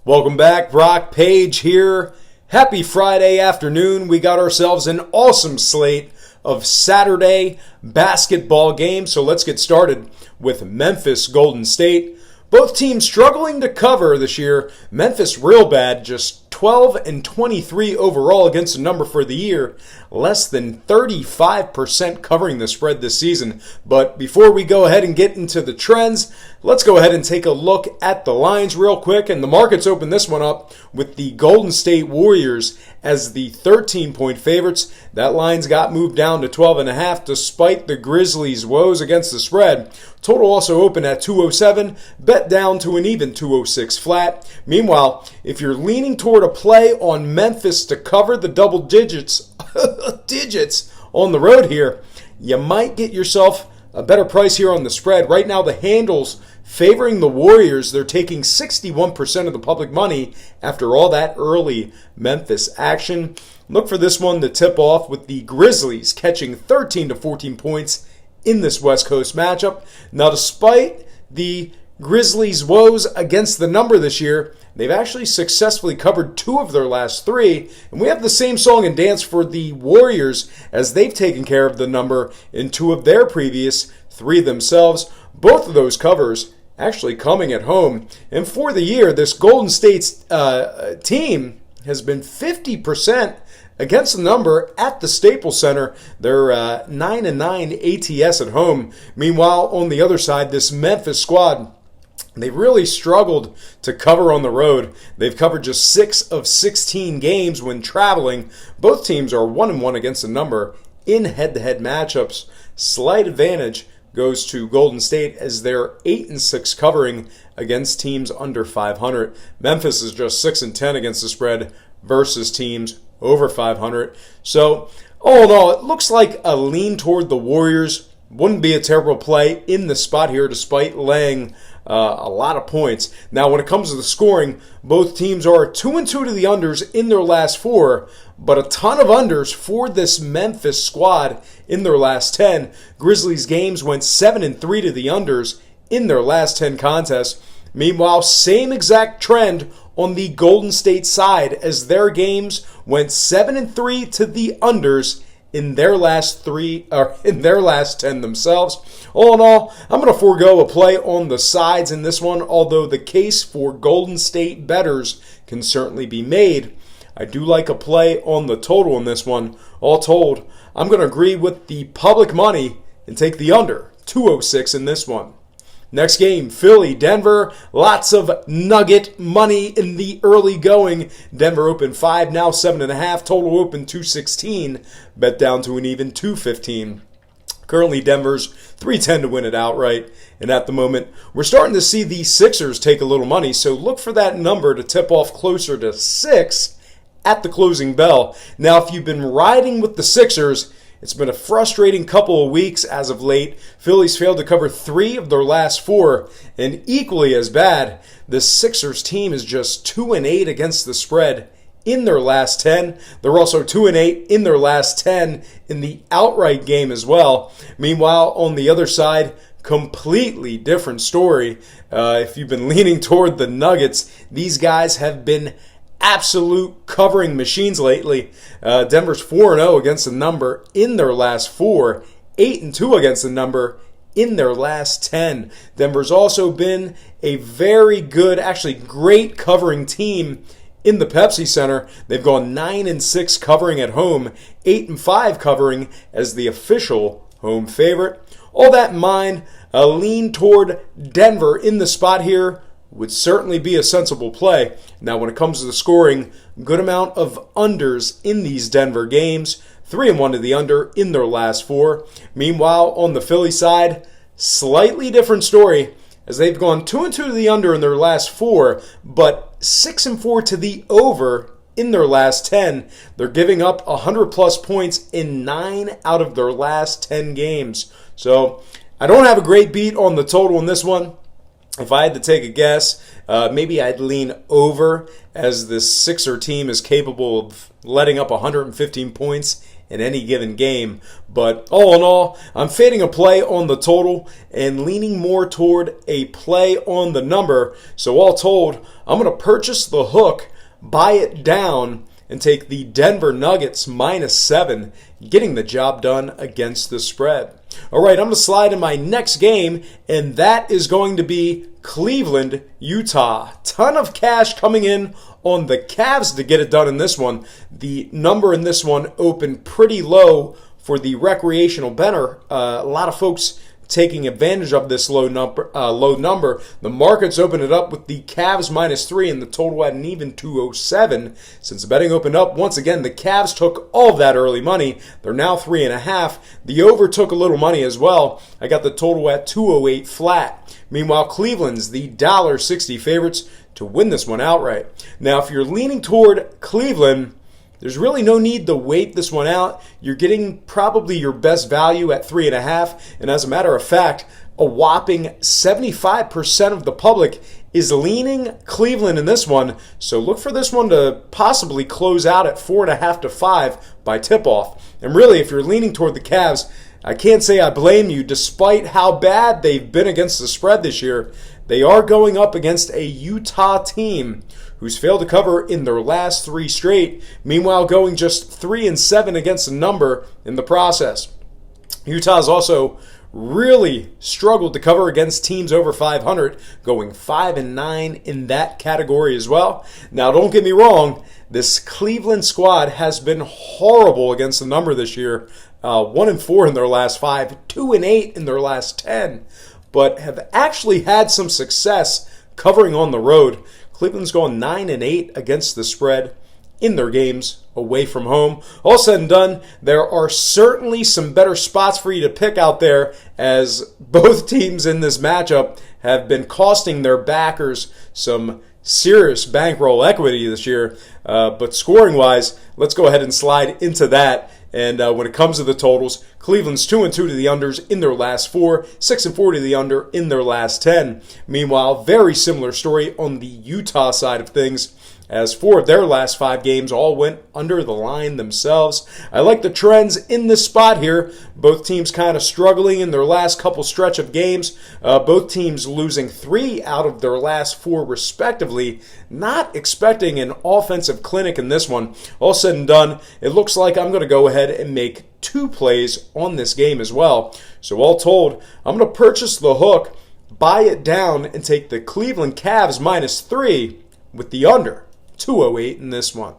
Welcome back, Brock Page here. Happy Friday afternoon. We got ourselves an awesome slate of Saturday basketball games. So let's get started with Memphis Golden State. Both teams struggling to cover this year. Memphis real bad, just 12-23 overall against the number for the year. Less than 35% covering the spread this season. But before we go ahead and get into the trends, let's go ahead and take a look at the lines real quick. And the markets open this one up with the Golden State Warriors as the 13-point favorites. That line's got moved down to 12.5 despite the Grizzlies' woes against the spread. Total also open at 207, bet down to an even 206 flat. Meanwhile, if you're leaning toward a play on Memphis to cover the double digits on the road here, you might get yourself a better price here on the spread. Right now, the handles favoring the Warriors. They're taking 61% of the public money after all that early Memphis action. Look for this one to tip off with the Grizzlies catching 13 to 14 points in this West Coast matchup. Now, despite the Grizzlies' woes against the number this year, they've actually successfully covered 2 of their last 3. And we have the same song and dance for the Warriors as they've taken care of the number in 2 of their previous 3 themselves. Both of those covers actually coming at home. And for the year, this Golden State's team has been 50% against the number at the Staples Center. They're 9-9 ATS at home. Meanwhile, on the other side, this Memphis squad, they really struggled to cover on the road. They've covered just 6 of 16 games when traveling. Both teams are 1-1 against the number in head-to-head matchups. Slight advantage goes to Golden State as they're 8-6 covering against teams under 500. Memphis is just 6-10 against the spread versus teams over 500. So, all in all, it looks like a lean toward the Warriors. Wouldn't be a terrible play in the spot here despite laying a lot of points. Now, when it comes to the scoring, both teams are 2-2 to the unders in their last 4, but a ton of unders for this Memphis squad in their last 10. Grizzlies games went 7-3 to the unders in their last 10 contests. Meanwhile, same exact trend on the Golden State side as their games went 7-3 to the unders in their last 10 themselves. All in all, I'm going to forego a play on the sides in this one, although the case for Golden State bettors can certainly be made. I do like a play on the total in this one. All told, I'm going to agree with the public money and take the under 206 in this one. Next game, Philly, Denver. Lots of Nugget money in the early going. Denver open 5, now 7.5. Total open 216. Bet down to an even 215. Currently, Denver's 310 to win it outright. And at the moment, we're starting to see the Sixers take a little money. So look for that number to tip off closer to 6 at the closing bell. Now, if you've been riding with the Sixers, it's been a frustrating couple of weeks as of late. Philly's failed to cover 3 of their last 4, and equally as bad, the Sixers team is just 2-8 against the spread in their last 10. They're also 2-8 in their last 10 in the outright game as well. Meanwhile, on the other side, completely different story. If you've been leaning toward the Nuggets, these guys have been absolute covering machines lately. Denver's 4-0 against the number in their last 4, 8-2 against the number in their last 10. Denver's also been a very good, actually great covering team in the Pepsi Center. They've gone 9-6 covering at home, 8-5 covering as the official home favorite. All that in mind, a lean toward Denver in the spot here would certainly be a sensible play. Now, when it comes to the scoring, good amount of unders in these Denver games. 3-1 to the under in their last 4. Meanwhile, on the Philly side, slightly different story as they've gone 2-2 to the under in their last 4, but 6-4 to the over in their last 10. They're giving up 100-plus points in 9 out of their last 10 games. So, I don't have a great beat on the total in this one. If I had to take a guess, maybe I'd lean over as this Sixer team is capable of letting up 115 points in any given game. But all in all, I'm fading a play on the total and leaning more toward a play on the number. So all told, I'm going to purchase the hook, buy it down, and take the Denver Nuggets -7, getting the job done against the spread. All right, I'm going to slide in my next game, and that is going to be Cleveland, Utah. Ton of cash coming in on the Cavs to get it done in this one. The number in this one opened pretty low for the recreational bettor. A lot of folks taking advantage of this low number. The markets opened it up with the Cavs -3 and the total at an even 207. Since the betting opened up, once again, the Cavs took all of that early money. They're now 3.5. The over took a little money as well. I got the total at 208 flat. Meanwhile, Cleveland's the $1.60 favorites to win this one outright. Now, if you're leaning toward Cleveland, there's really no need to wait this one out. You're getting probably your best value at 3.5. And as a matter of fact, a whopping 75% of the public is leaning Cleveland in this one. So look for this one to possibly close out at 4.5 to 5 by tip-off. And really, if you're leaning toward the Cavs, I can't say I blame you. Despite how bad they've been against the spread this year, they are going up against a Utah team who's failed to cover in their last 3 straight, meanwhile going just 3-7 against the number in the process. Utah's also really struggled to cover against teams over 500, going 5-9 in that category as well. Now, don't get me wrong, this Cleveland squad has been horrible against the number this year. 1-4 in their last 5, 2-8 in their last 10, but have actually had some success covering on the road. Cleveland's gone 9-8 against the spread in their games away from home. All said and done, there are certainly some better spots for you to pick out there, as both teams in this matchup have been costing their backers some serious bankroll equity this year. But scoring-wise, let's go ahead and slide into that. And when it comes to the totals, Cleveland's 2-2 to the unders in their last 4, 6-4 to the under in their last 10. Meanwhile, very similar story on the Utah side of things, as 4 of their last 5 games all went under the line themselves. I like the trends in this spot here. Both teams kind of struggling in their last couple stretch of games. Both teams losing 3 out of their last 4 respectively. Not expecting an offensive clinic in this one. All said and done, it looks like I'm going to go ahead and make 2 plays on this game as well. So all told, I'm going to purchase the hook, buy it down, and take the Cleveland Cavs -3 with the under 208 in this one.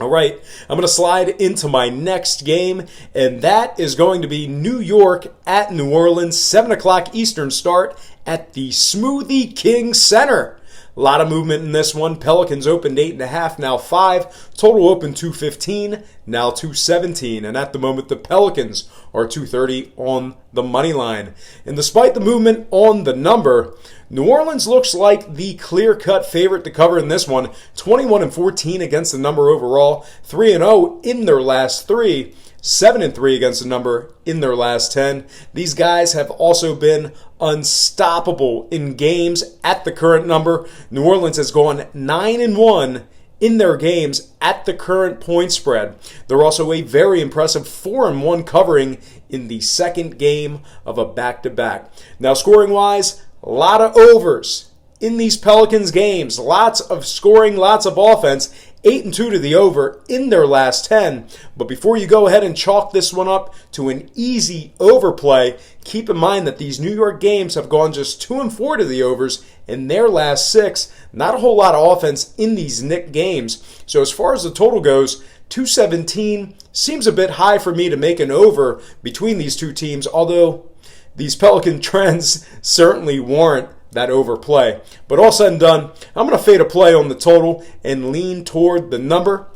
All right, I'm going to slide into my next game, and that is going to be New York at New Orleans, 7 o'clock Eastern start at the Smoothie King Center. A lot of movement in this one. Pelicans opened 8.5, now 5. Total open 215, now 217. And at the moment, the Pelicans are 230 on the money line. And despite the movement on the number, New Orleans looks like the clear-cut favorite to cover in this one. 21-14 against the number overall. 3-0 in their last 3. 7-3 against the number in their last 10. These guys have also been unstoppable in games at the current number. New Orleans has gone 9-1 in their games at the current point spread. They're also a very impressive 4-1 covering in the second game of a back-to-back. Now, scoring-wise, a lot of overs in these Pelicans games. Lots of scoring, lots of offense. 8-2 to the over in their last 10. But before you go ahead and chalk this one up to an easy overplay, keep in mind that these New York games have gone just 2-4 to the overs in their last 6. Not a whole lot of offense in these Knicks games. So as far as the total goes, 217 seems a bit high for me to make an over between these two teams, although these Pelican trends certainly warrant that overplay. But all said and done, I'm going to fade a play on the total and lean toward the number.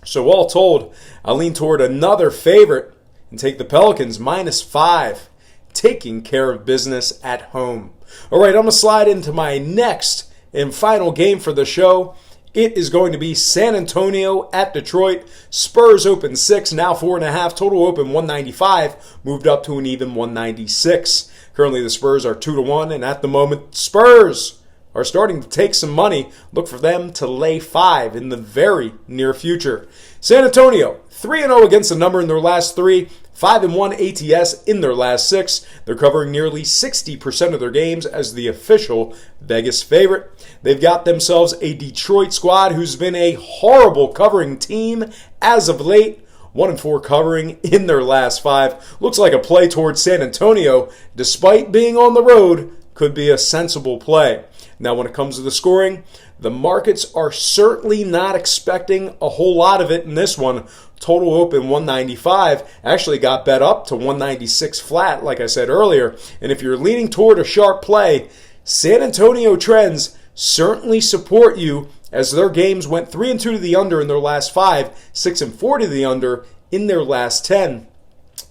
So all told, I'll lean toward another favorite and take the Pelicans -5, taking care of business at home. All right, I'm going to slide into my next and final game for the show. It is going to be San Antonio at Detroit. Spurs open 6, now 4.5. Total open 195, moved up to an even 196. Currently, the Spurs are 2-1, and at the moment, Spurs are starting to take some money. Look for them to lay 5 in the very near future. San Antonio, 3-0 against the number in their last 3. 5-1 ATS in their last 6. They're covering nearly 60% of their games as the official Vegas favorite. They've got themselves a Detroit squad who's been a horrible covering team as of late. 1-4 covering in their last 5. Looks like a play towards San Antonio, despite being on the road, could be a sensible play. Now, when it comes to the scoring, the markets are certainly not expecting a whole lot of it in this one. Total open 195, actually got bet up to 196 flat, like I said earlier. And if you're leaning toward a sharp play, San Antonio trends certainly support you as their games went 3-2 to the under in their last 5, 6-4 to the under in their last 10.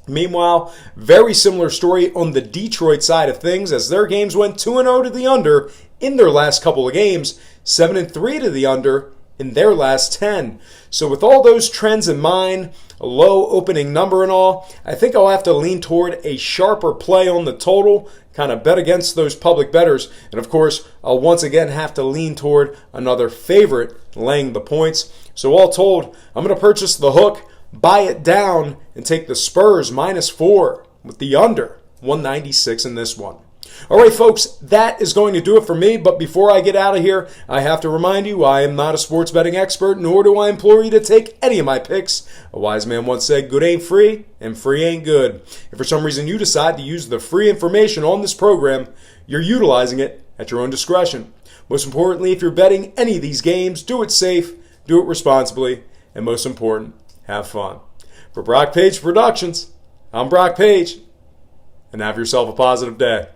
Meanwhile, very similar story on the Detroit side of things as their games went 2-0 to the under in their last couple of games, 7-3 to the under in their last 10. So with all those trends in mind, a low opening number and all, I think I'll have to lean toward a sharper play on the total, kind of bet against those public bettors. And of course, I'll once again have to lean toward another favorite laying the points. So all told, I'm going to purchase the hook, buy it down, and take the Spurs -4 with the under 196 in this one. All right, folks, that is going to do it for me. But before I get out of here, I have to remind you, I am not a sports betting expert, nor do I implore you to take any of my picks. A wise man once said, good ain't free, and free ain't good. If for some reason you decide to use the free information on this program, you're utilizing it at your own discretion. Most importantly, if you're betting any of these games, do it safe, do it responsibly, and most important, have fun. For Brock Page Productions, I'm Brock Page, and have yourself a positive day.